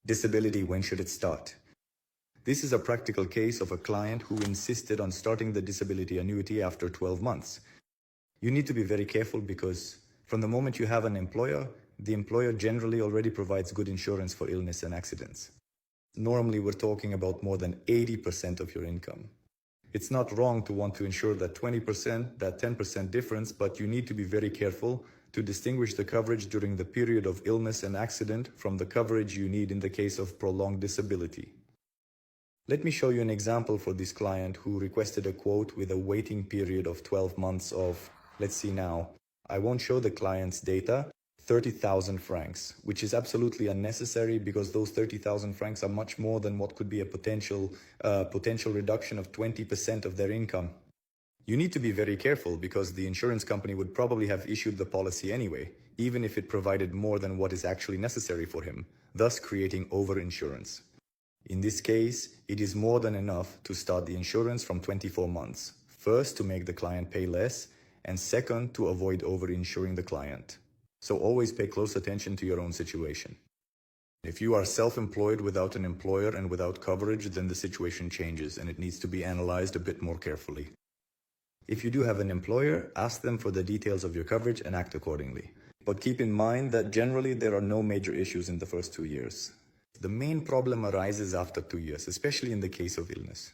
Disability, when should it start? This is a practical case of a client who insisted on starting the disability annuity after 12 months. You need to be very careful because from the moment you have an employer, the employer generally already provides good insurance for illness and accidents. Normally, we're talking about more than 80% of your income. It's not wrong to want to insure that 20%, that 10% difference, but you need to be very careful to distinguish the coverage during the period of illness and accident from the coverage you need in the case of prolonged disability. Let me show you an example for this client who requested a quote with a waiting period of 12 months of, let's see now, I won't show the client's data, 30,000 francs, which is absolutely unnecessary because those 30,000 francs are much more than what could be a potential reduction of 20% of their income. You need to be very careful because the insurance company would probably have issued the policy anyway, even if it provided more than what is actually necessary for him, thus creating overinsurance. In this case, it is more than enough to start the insurance from 24 months. First, to make the client pay less, and second, to avoid overinsuring the client. So always pay close attention to your own situation. If you are self-employed without an employer and without coverage, then the situation changes and it needs to be analyzed a bit more carefully. If you do have an employer, ask them for the details of your coverage and act accordingly. But keep in mind that generally there are no major issues in the first 2 years. The main problem arises after 2 years, especially in the case of illness.